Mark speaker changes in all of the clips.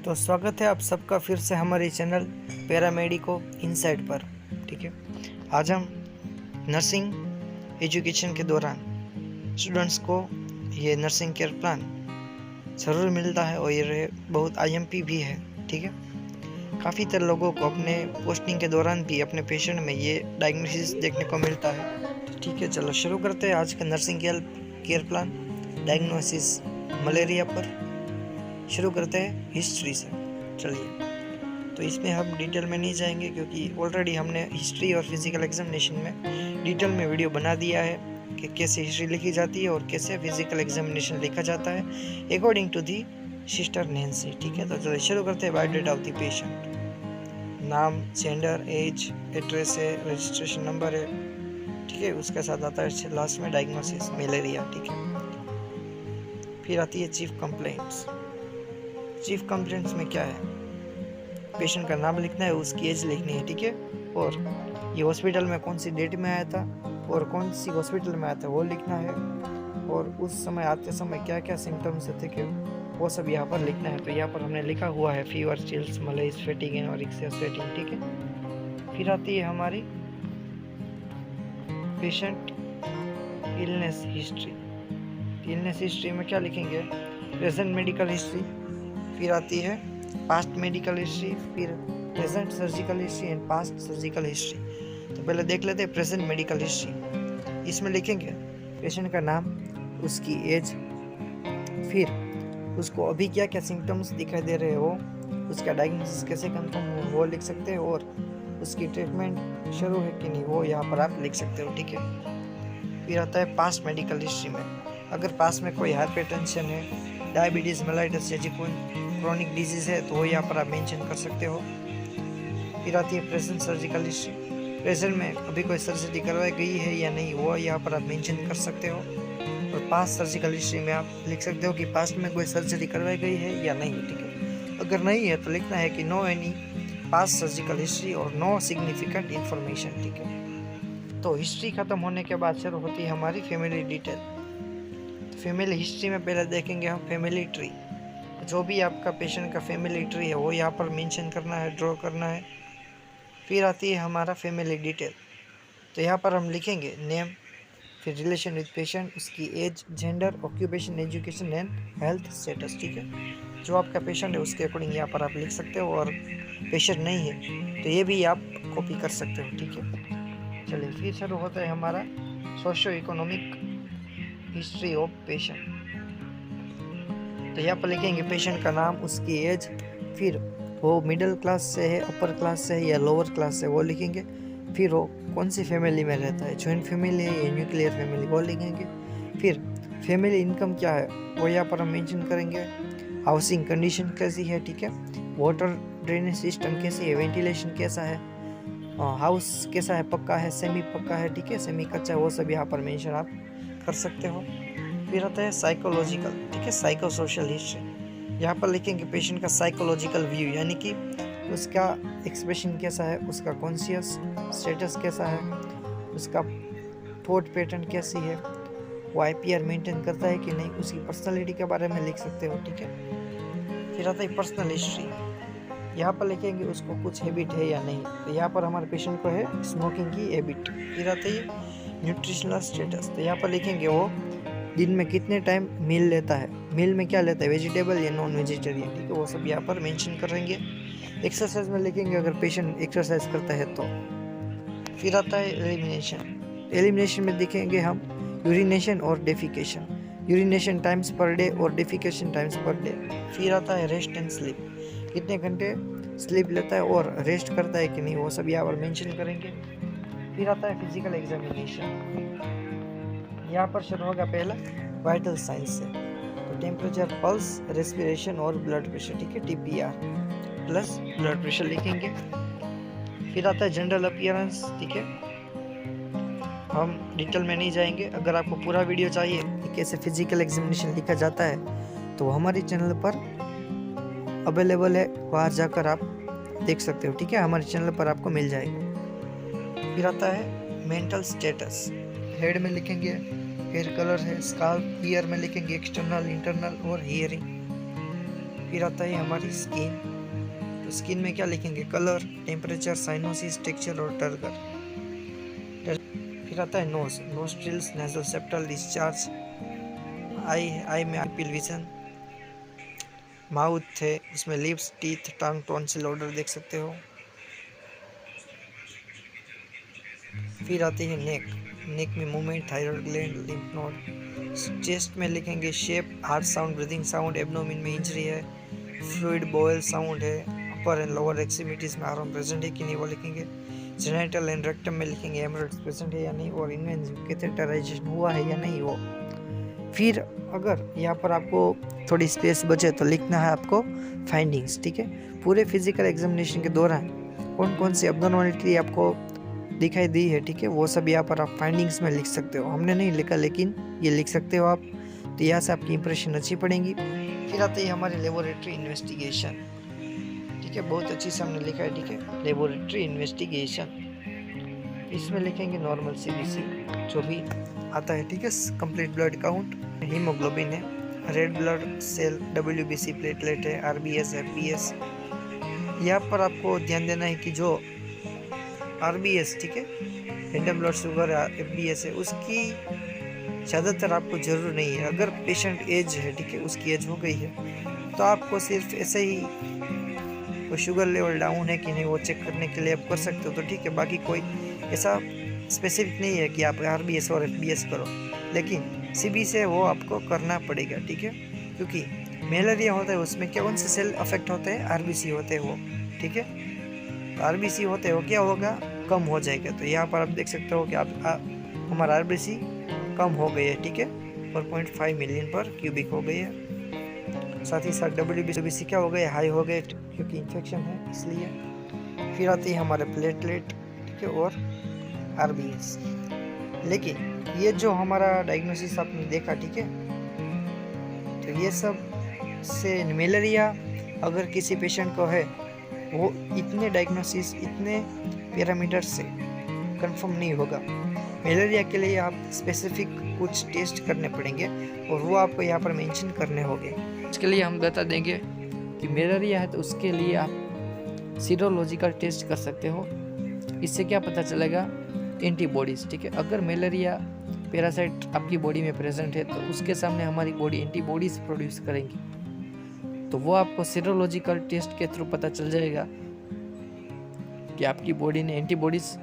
Speaker 1: तो स्वागत है आप सबका फिर से हमारे चैनल पैरामेडिको इनसाइट पर। ठीक है, आज हम नर्सिंग एजुकेशन के दौरान स्टूडेंट्स को ये नर्सिंग केयर प्लान ज़रूर मिलता है और ये बहुत आईएमपी भी है। ठीक है, काफ़ी तरह लोगों को अपने पोस्टिंग के दौरान भी अपने पेशेंट में ये डायग्नोसिस देखने को मिलता है। तो ठीक है, चलो शुरू करते हैं आज का nursing care plan diagnosis malaria पर। शुरू करते हैं हिस्ट्री से। चलिए, तो इसमें हम डिटेल में नहीं जाएंगे क्योंकि ऑलरेडी हमने हिस्ट्री और फिजिकल एग्जामिनेशन में डिटेल में वीडियो बना दिया है कि कैसे हिस्ट्री लिखी जाती है और कैसे फिजिकल एग्जामिनेशन लिखा जाता है according to the sister Nancy. ठीक है, तो चलिए शुरू करते हैं। बायोडाटा ऑफ द पेशेंट, नाम, जेंडर, एज, एड्रेस है, रजिस्ट्रेशन नंबर है। ठीक है, उसके साथ आता है लास्ट में डायग्नोसिस मलेरिया। ठीक है, फिर आती है चीफ कंप्लेंट्स। चीफ कंप्लेंट्स में क्या है, पेशेंट का नाम लिखना है, उसकी एज लिखनी है। ठीक है, और ये हॉस्पिटल में कौन सी डेट में आया था और कौन सी हॉस्पिटल में आया था वो लिखना है, और उस समय आते समय क्या क्या सिम्टम्स थे कि वो सब यहाँ पर लिखना है। तो यहाँ पर हमने लिखा हुआ है fever, chills, malaria, fainting, anorexia, sweating. ठीक है, फिर आती है हमारी patient illness history. Illness history में क्या लिखेंगे, प्रेजेंट मेडिकल हिस्ट्री, फिर आती है पास्ट मेडिकल हिस्ट्री, फिर present surgical history and past surgical history. तो पहले देख लेते हैं प्रेजेंट मेडिकल हिस्ट्री। इसमें लिखेंगे पेशेंट का नाम, उसकी एज, फिर उसको अभी क्या क्या सिम्टम्स दिखाई दे रहे हो, उसका डायग्नोसिस कैसे कंफर्म हो वो लिख सकते हैं, और उसकी ट्रीटमेंट शुरू है कि नहीं वो यहाँ पर आप लिख सकते हो। ठीक है, फिर आता है पास्ट मेडिकल हिस्ट्री में, अगर पास में कोई हाइपरटेंशन है, डायबिटीज़, मेलाइटिस जैसी कोई क्रोनिक डिजीज़ है तो वो यहाँ पर आप मेंशन कर सकते हो। फिर आती है प्रेजेंट सर्जिकल हिस्ट्री, प्रेजेंट में अभी कोई सर्जरी करवाई गई है या नहीं वो यहाँ पर आप मेंशन कर सकते हो। और पास्ट सर्जिकल हिस्ट्री में आप लिख सकते हो कि पास्ट में कोई सर्जरी करवाई गई है या नहीं। ठीक है, अगर नहीं है तो लिखना है कि no any past surgical history और नो सिग्निफिकेंट इन्फॉर्मेशन। ठीक है, तो हिस्ट्री खत्म होने के बाद शुरू होती है हमारी फैमिली डिटेल। फैमिली हिस्ट्री में पहले देखेंगे हम फैमिली ट्री, जो भी आपका पेशेंट का फैमिली ट्री है वो यहाँ पर मेंशन करना है, ड्रॉ करना है। फिर आती है हमारा फैमिली डिटेल, तो यहाँ पर हम लिखेंगे नेम, फिर रिलेशन विद पेशेंट, उसकी age, gender, occupation, education and health status. ठीक है, जो आपका पेशेंट है उसके अकॉर्डिंग यहाँ पर आप लिख सकते हो, और पेशेंट नहीं है तो ये भी आप कॉपी कर सकते हो। ठीक है, चलिए फिर शुरू होता है हमारा socio economic history of patient. तो यहाँ पर लिखेंगे पेशेंट का नाम, उसकी एज, फिर वो मिडिल क्लास से है, अपर क्लास से है या लोअर क्लास से वो लिखेंगे, फिर वो कौन सी फैमिली में रहता है, जॉइंट फैमिली है या न्यूक्लियर फैमिली वो लिखेंगे। फिर फैमिली इनकम क्या है वो यहाँ पर हम मेंशन करेंगे, हाउसिंग कंडीशन कैसी है। ठीक है, वाटर ड्रेनेज सिस्टम कैसी है, वेंटिलेशन कैसा है, हाउस कैसा है, पक्का है, सेमी पक्का है, ठीक है, सेमी कच्चा, वो सब यहाँ पर मेंशन आप कर सकते हो। फिर आता है साइकोलॉजिकल, ठीक है, साइको सोशल हिस्ट्री, यहाँ पर लिखेंगे पेशेंट का साइकोलॉजिकल व्यू, यानी कि उसका एक्सप्रेशन कैसा है, उसका कॉन्शियस स्टेटस कैसा है, उसका थॉट पैटर्न कैसी है, वो आईपीआर मेंटेन करता है कि नहीं, उसकी पर्सनालिटी के बारे में लिख सकते हो। ठीक है, फिर आता है पर्सनल हिस्ट्री, यहाँ पर लिखेंगे उसको कुछ हैबिट है या नहीं, तो यहाँ पर हमारे पेशेंट को है स्मोकिंग की हैबिट। फिर आता है न्यूट्रिशनल स्टेटस, तो यहाँ पर लिखेंगे वो दिन में कितने टाइम मील लेता है, मील में क्या लेता है, वेजिटेबल या नॉन वेजिटेरियन। ठीक है, वो सब यहाँ पर मेंशन करेंगे। एक्सरसाइज में लिखेंगे अगर पेशेंट एक्सरसाइज करता है तो। फिर आता है एलिमिनेशन, एलिमिनेशन में दिखेंगे हम यूरिनेशन और defecation, urination times per day और डेफिकेशन टाइम्स पर डे। फिर आता है रेस्ट एंड स्लीप, कितने घंटे स्लीप लेता है और रेस्ट करता है कि नहीं वो सब यहाँ पर मेंशन करेंगे। फिर आता है फिजिकल एग्जामिनेशन, यहाँ पर शुरू होगा पहला वाइटल साइंस से, तो टेम्परेचर, पल्स, रेस्पिरेशन और ब्लड प्रेशर। ठीक है, टीपीआर प्लस ब्लड प्रेशर लिखेंगे। फिर आता है जनरल अपीयरेंस। ठीक है, हम डिटेल में नहीं जाएंगे, अगर आपको पूरा वीडियो चाहिए कि कैसे फिजिकल एग्जामिनेशन लिखा जाता है तो हमारे चैनल पर अवेलेबल है, वहाँ जाकर आप देख सकते हो। ठीक है, हमारे चैनल पर आपको मिल जाएगा। फिर आता है मेंटल स्टेटस, हेड में लिखेंगे हेयर कलर है, स्काल्प, ईयर में लिखेंगे एक्सटर्नल, इंटरनल और हियरिंग। फिर आता है हमारी स्किन। तो स्किन में क्या लिखेंगे, कलर, टेम्परेचर, साइनोसिस, टेक्सचर और टर्गर। फिर आता है nose, nostrils, nasal septal, discharge. Eye में आइपिल विजन। माउथ है, उसमें lips, teeth, tongue, tonsil order देख सकते हो। फिर आती है नेक, नेक में movement, thyroid gland, lymph node. Chest में लिखेंगे shape, heart sound, breathing sound. Abdomen में इंजरी है, फ्लूइड बॉयल साउंड है। अपर एंड लोअर एक्सट्रीमिटीज में आराम प्रेजेंट है कि नहीं वो लिखेंगे। जेनिटल एंड रेक्टम में लिखेंगे हेमोरॉइड्स प्रेजेंट है या नहीं, और इनवेसिव कैथेटराइजेशन हुआ है या नहीं वो। फिर अगर यहाँ पर आपको थोड़ी स्पेस बचे तो लिखना है आपको फाइंडिंग्स, ठीक है। पूरे फिजिकल एग्जामिनेशन के दौरान कौन कौन सी एब्नॉर्मैलिटी आपको दिखाई दी है, ठीक है, वो सब यहाँ पर आप फाइंडिंग्स में लिख सकते हो। हमने नहीं लिखा लेकिन ये लिख सकते हो आप, तो यहाँ से आपकी इंप्रेशन अच्छी पड़ेगी। फिर आती है हमारी लेबोरेटरी इन्वेस्टिगेशन, ठीक है, बहुत अच्छी से हमने लिखा है, ठीक है, लेबोरेटरी इन्वेस्टिगेशन। इसमें लिखेंगे नॉर्मल सीबीसी जो भी आता है, ठीक है, कंप्लीट ब्लड काउंट, हीमोग्लोबिन है, red blood cell, WBC platelet है, RBS, FBS। यहाँ पर आपको ध्यान देना है कि जो RBS, ठीक है, रेंडम ब्लड शुगर, FBS है, उसकी ज़्यादातर आपको ज़रूर नहीं है। अगर पेशेंट एज है, ठीक है, उसकी एज हो गई है, तो आपको सिर्फ ऐसे ही वो शुगर लेवल डाउन है कि नहीं वो चेक करने के लिए आप कर सकते हो, तो ठीक है। बाकी कोई ऐसा स्पेसिफिक नहीं है कि आप RBS और FBS करो, लेकिन CB से वो आपको करना पड़ेगा, ठीक है, क्योंकि मलेरिया होता है उसमें क्या कौन से सेल अफेक्ट होते हैं, RBC होते हैं वो, ठीक है। तो RBC होते हो क्या होगा, कम हो जाएगा। तो यहाँ पर आप देख सकते हो कि हमारा RBC कम हो गई है, ठीक है, 4.5 मिलियन पर क्यूबिक हो गई है। साथ ही साथ WBC क्या हो गए, हाई हो गए, क्योंकि इन्फेक्शन है इसलिए। फिर आती है हमारे प्लेटलेट, ठीक है, और RBS। लेकिन ये जो हमारा डायग्नोसिस आपने देखा, ठीक है, तो ये सब से मलेरिया अगर किसी पेशेंट को है, वो इतने डायग्नोसिस, इतने पैरामीटर से कंफर्म नहीं होगा। मलेरिया के लिए आप स्पेसिफिक कुछ टेस्ट करने पड़ेंगे और वो आपको यहाँ पर मेंशन करने होंगे। इसके लिए हम बता देंगे कि मलेरिया है तो उसके लिए आप सीरोलॉजिकल टेस्ट कर सकते हो। इससे क्या पता चलेगा, एंटीबॉडीज़, ठीक है। अगर मलेरिया पैरासाइट आपकी बॉडी में प्रेजेंट है तो उसके सामने हमारी बॉडी एंटीबॉडीज़ प्रोड्यूस करेंगी, तो वो आपको सीरोलॉजिकल टेस्ट के थ्रू पता चल जाएगा कि आपकी बॉडी ने एंटीबॉडीज़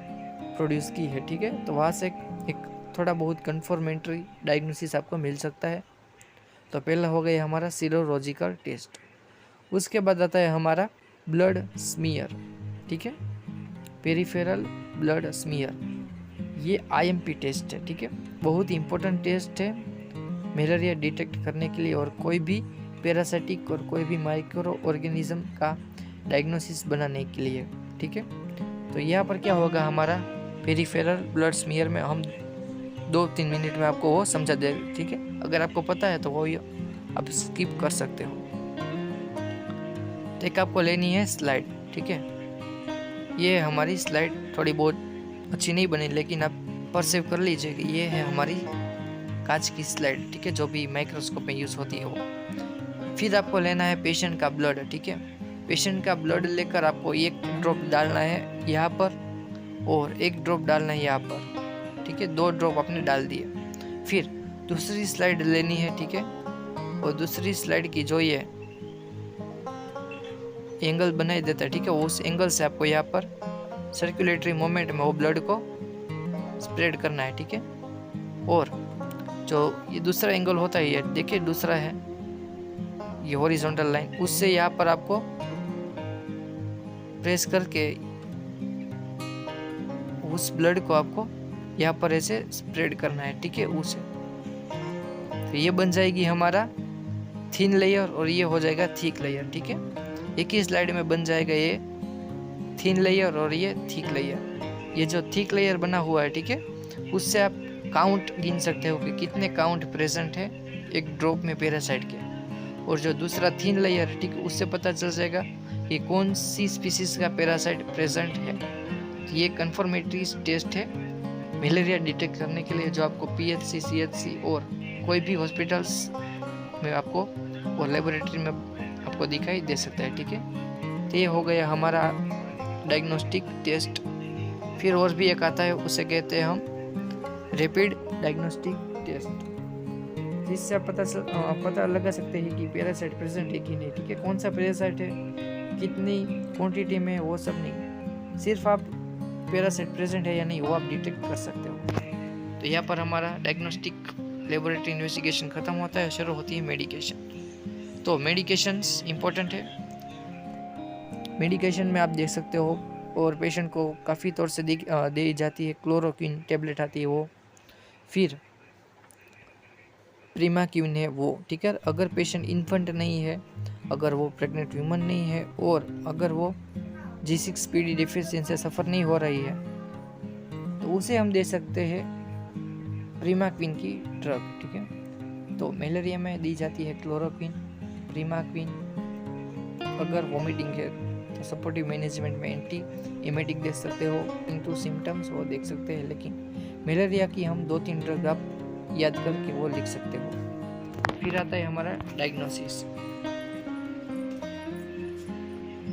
Speaker 1: प्रोड्यूस की है, ठीक है। तो वहाँ से एक थोड़ा बहुत कन्फर्मेटरी डायग्नोसिस आपको मिल सकता है। तो पहला हो गया हमारा सीरोलॉजिकल टेस्ट। उसके बाद आता है हमारा ब्लड स्मीयर, ठीक है, पेरिफेरल ब्लड स्मीयर। ये IMP टेस्ट है, ठीक है, बहुत इंपॉर्टेंट टेस्ट है मलेरिया डिटेक्ट करने के लिए और कोई भी पैरासाइटिक और कोई भी माइक्रो ऑर्गेनिज्म का डायग्नोसिस बनाने के लिए, ठीक है। तो यहाँ पर क्या होगा, हमारा पेरिफेरल ब्लड स्मीयर में हम 2-3 मिनट में आपको वो समझा देंगे, ठीक है। अगर आपको पता है तो वो आप स्किप कर सकते हो। तो एक आपको लेनी है स्लाइड, ठीक है। ये हमारी स्लाइड थोड़ी बहुत अच्छी नहीं बनी, लेकिन आप परसीव कर लीजिए कि ये है हमारी कांच की स्लाइड, ठीक है, जो भी माइक्रोस्कोप में यूज़ होती है वो। फिर आपको लेना है पेशेंट का ब्लड, ठीक है। पेशेंट का ब्लड लेकर आपको 1 ड्रॉप डालना है यहाँ पर और 1 ड्रॉप डालना है यहाँ पर, ठीक है, 2 ड्रॉप आपने डाल दिए। फिर दूसरी स्लाइड लेनी है, ठीक है, और दूसरी स्लाइड की जो ये एंगल बनाई देता है, ठीक है, उस एंगल से आपको यहाँ पर सर्कुलेटरी मोमेंट में वो ब्लड को स्प्रेड करना है, ठीक है। और जो ये दूसरा एंगल होता है, ये देखिए दूसरा है ये हॉरिजॉन्टल लाइन, उससे यहाँ पर आपको प्रेस करके उस ब्लड को आपको यहाँ पर ऐसे स्प्रेड करना है, ठीक है, उसे। तो ये बन जाएगी हमारा थिन लेयर और ये हो जाएगा थिक लेयर, ठीक है। एक ही स्लाइड में बन जाएगा ये थिन लेयर और ये थिक लेयर। ये जो थिक लेयर बना हुआ है, ठीक है, उससे आप काउंट गिन सकते हो कि कितने काउंट प्रेजेंट है एक ड्रॉप में पैरासाइट के। और जो दूसरा थिन लेयर है, ठीक है, उससे पता चल जाएगा कि कौन सी स्पीसीज का पैरासाइट प्रेजेंट है। तो ये कंफर्मेटरी टेस्ट है मलेरिया डिटेक्ट करने के लिए, जो आपको PHC, CHC और कोई भी हॉस्पिटल्स में आपको और लेबोरेटरी में आपको आपको दिखाई दे सकता है। ठीक है, तो ये हो गया हमारा डायग्नोस्टिक टेस्ट। फिर और भी एक आता है, उसे कहते हैं हम रैपिड डायग्नोस्टिक टेस्ट, जिससे आप पता लगा सकते हैं कि पैरासाइट प्रेजेंट है कि नहीं। ठीक है, कौन सा पैरासाइट है, कितनी क्वांटिटी में, वो सब नहीं, सिर्फ आप पैरासाइट प्रेजेंट है या नहीं वो आप डिटेक्ट कर सकते हो। तो यहाँ पर हमारा डायग्नोस्टिक लेबोरेटरी इन्वेस्टिगेशन खत्म होता है, शुरू होती है मेडिकेशन। तो मेडिकेशंस इंपॉर्टेंट है। मेडिकेशन में आप देख सकते हो, और पेशेंट को काफ़ी तौर से दी जाती है। क्लोरोक्विन टेबलेट आती है वो, फिर प्रीमाक्विन है वो। ठीक है, अगर पेशेंट इन्फेंट नहीं है, अगर वो प्रेग्नेंट वुमन नहीं है, और अगर वो G6PD डिफिशिएंसी से सफ़र नहीं हो रही है, तो उसे हम दे सकते हैं प्रीमाक्विन की ड्रग। ठीक है, तो मलेरिया में दी जाती है क्लोरोक्विन, प्रीमाक्विन। अगर वोमिटिंग है तो सपोर्टिव मैनेजमेंट में एंटी एमेटिक दे सकते हो। इनटू सिम्टम्स वो देख सकते हैं, लेकिन मलेरिया की हम 2-3 ड्रग आप याद करके वो लिख सकते हो। फिर आता है हमारा डायग्नोसिस।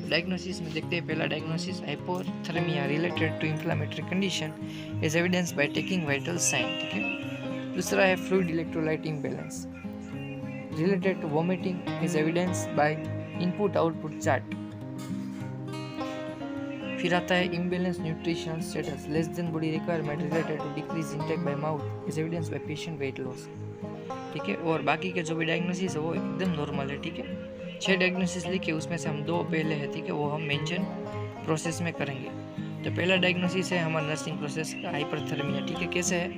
Speaker 1: डायग्नोसिस में देखते हैं, पहला diagnosis hypothermia related to inflammatory condition is evidence by taking vital sign. ठीक है, दूसरा है fluid electrolyte imbalance related to vomiting is evidence by input output chart. फिर आता है imbalance nutrition status less than body requirement related to decrease intake by mouth is evidence by patient weight loss. ठीक है, और बाकी के जो भी डायग्नोसिस है वो एकदम नॉर्मल है। ठीक है, 6 डायग्नोसिस लिखे, उसमें से हम 2 पहले है, ठीक है, वो हम मेंशन प्रोसेस में करेंगे। तो पहला डायग्नोसिस है हमारा नर्सिंग प्रोसेस का हाइपरथर्मिया। ठीक है, कैसे है,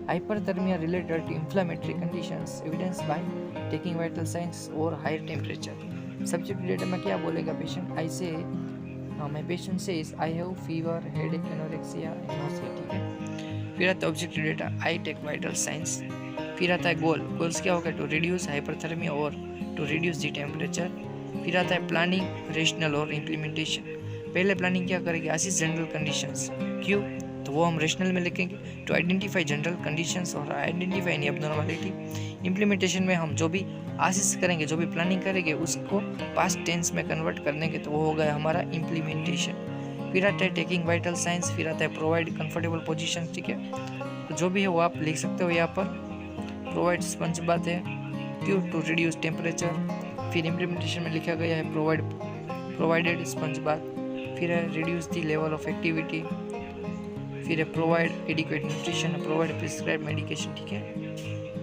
Speaker 1: hyperthermia related to inflammatory conditions evidence by taking vital signs और हायर टेम्परेचर। सब्जेक्ट डेटा में क्या बोलेगा patient, I say my patient says I have fever, headache, anorexia, nausea. ठीक है, फिर आता है objective data, I take vital signs. फिर आता है गोल्स क्या होगा, टू रिड्यूस हाइपरथर्मिया और टू रिड्यूस द टेम्परेचर। फिर आता है प्लानिंग, रेशनल और इम्प्लीमेंटेशन। पहले प्लानिंग क्या करेंगे, असिस्ट जनरल कंडीशंस, क्यों, तो वो हम रेशनल में लिखेंगे, टू आइडेंटिफाई जनरल कंडीशंस और आइडेंटिफाई एनी एब्नॉर्मलिटी। इम्प्लीमेंटेशन में हम जो भी असिस्ट करेंगे, जो भी प्लानिंग करेंगे, उसको पास्ट टेंस में कन्वर्ट करने के, तो वो हो गया हमारा इम्प्लीमेंटेशन। फिर आता है टेकिंग वाइटल साइंस, फिर आता है प्रोवाइड कंफर्टेबल पोजीशन। ठीक है, तो जो भी है वो आप लिख सकते हो यहाँ पर। प्रोवाइड स्पंज बात है, क्यों, टू रिड्यूस टेम्परेचर। फिर इम्प्लीमेंटेशन में लिखा गया है प्रोवाइडेड स्पंज बात। फिर है reduce the level of activity. फिर है provide adequate nutrition, provide prescribe medication. ठीक है,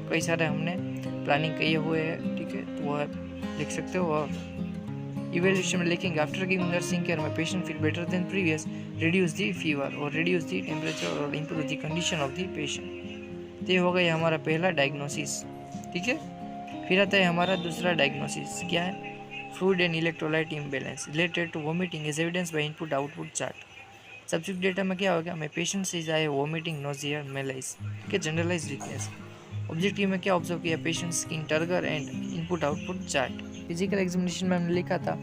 Speaker 1: कई सारे हमने प्लानिंग किए हुए हैं। ठीक है, तो वो लिख सकते हो। और इवेल्यूशन में लिखेंगे, after giving nursing care my patient feel better than previous, reduce the fever और रिड्यूस द टेम्परेचर और improve the condition of the patient. तो ये हो गया हमारा पहला डायग्नोसिस। ठीक है, फिर आता है हमारा दूसरा डायग्नोसिस, क्या है, fluid and electrolyte imbalance related to vomiting is evidence by input output chart. Subject data में क्या होगा, my patient says I have vomiting, nausea, malaise. ठीक है, जनरलाइज्ड वीकनेस। ऑब्जेक्टिव में क्या ऑब्जर्व किया, patient skin turgor and input output chart. Physical examination में हमने लिखा था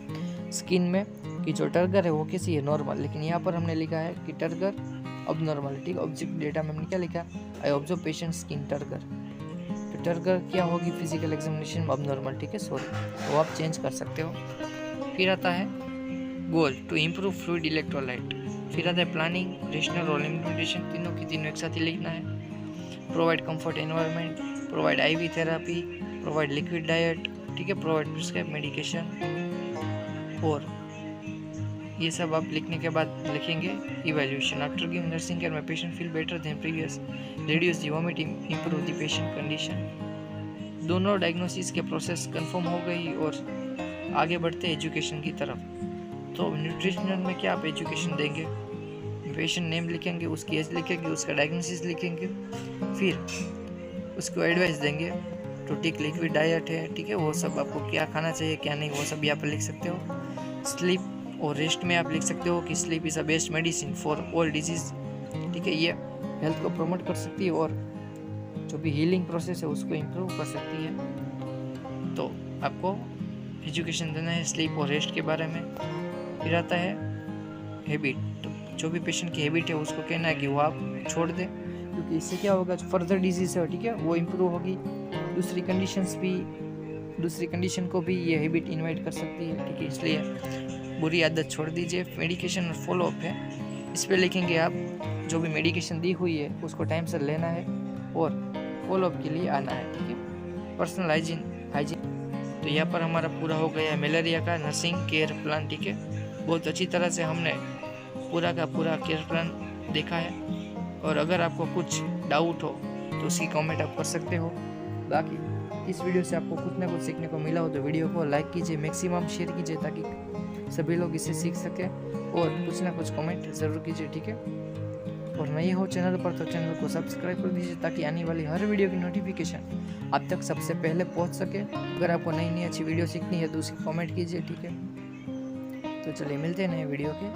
Speaker 1: स्किन में कि जो टर्गर है वो कैसी है, नॉर्मल, लेकिन यहाँ पर हमने लिखा है कि टर्गर अब नॉर्मल। ठीक है, ऑब्जेक्ट डेटा में हमने क्या लिखा, I observe patient skin turgor. तो टर्गर क्या होगी फिजिकल एग्जामिनेशन में, अब नॉर्मल। ठीक है, सॉरी, वो आप चेंज कर सकते हो। फिर आता है गोल, टू इम्प्रूव फ्लूइड इलेक्ट्रोलाइट। फिर आता है प्लानिंग, रेशनल और इम्प्लीमेंटेशन, तीनों की तीनों एक साथ ही लिखना है। Provide comfort environment, provide IV therapy, provide liquid diet. ठीक है, प्रोवाइड प्रिस्क्राइब मेडिकेशन। और ये सब आप लिखने के बाद लिखेंगे evaluation, after giving nursing care my patient feel better than previous, reduce the vomiting, improve the patient condition. दोनों डायग्नोसिस के प्रोसेस कंफर्म हो गई और आगे बढ़ते एजुकेशन की तरफ। तो न्यूट्रिशनल में क्या आप एजुकेशन देंगे, पेशेंट नेम लिखेंगे, उसकी एज लिखेंगे, उसका डायग्नोसिस लिखेंगे, फिर उसको एडवाइस देंगे तो टेक लिक्विड डाइट है। ठीक है, वो सब आपको क्या खाना चाहिए क्या नहीं, वो सब यहाँ पर लिख सकते हो। स्लीप और रेस्ट में आप लिख सकते हो कि sleep is a best medicine for all disease. ठीक है, ये हेल्थ को प्रमोट कर सकती है और जो भी हीलिंग प्रोसेस है उसको इम्प्रूव कर सकती है। तो आपको एजुकेशन देना है स्लीप और रेस्ट के बारे में। फिर आता है हैबिट, तो जो भी पेशेंट की हैबिट है उसको कहना है कि वो आप छोड़ दें, क्योंकि इससे क्या होगा, जो फर्दर डिजीज है, ठीक है, वो इम्प्रूव होगी, दूसरी कंडीशंस भी दूसरी कंडीशन को भी ये हैबिट इनवाइट कर सकती है, ठीक है। इसलिए बुरी आदत छोड़ दीजिए। मेडिकेशन और फॉलोअप है, इस पर लिखेंगे आप जो भी मेडिकेशन दी हुई है उसको टाइम से लेना है और फॉलोअप के लिए आना है, ठीक है। पर्सनल हाइजीन तो यहाँ पर हमारा पूरा हो गया है मलेरिया का नर्सिंग केयर प्लान, ठीक है। बहुत अच्छी तरह से हमने पूरा का पूरा केयर प्लान देखा है, और अगर आपको कुछ डाउट हो तो उसकी कमेंट आप कर सकते हो। बाकी इस वीडियो से आपको कुछ ना कुछ सीखने को मिला हो तो वीडियो को लाइक कीजिए, मैक्सिमम शेयर कीजिए ताकि सभी लोग इसे सीख सकें, और कुछ ना कुछ कमेंट ज़रूर कीजिए, ठीक है। और नए हो चैनल पर तो चैनल को सब्सक्राइब कर दीजिए ताकि आने वाली हर वीडियो की नोटिफिकेशन आप तक सबसे पहले पहुंच सके। अगर आपको नई अच्छी वीडियो सीखनी है तो उसकी कमेंट कीजिए, ठीक है। तो चलिए मिलते हैं नए वीडियो के।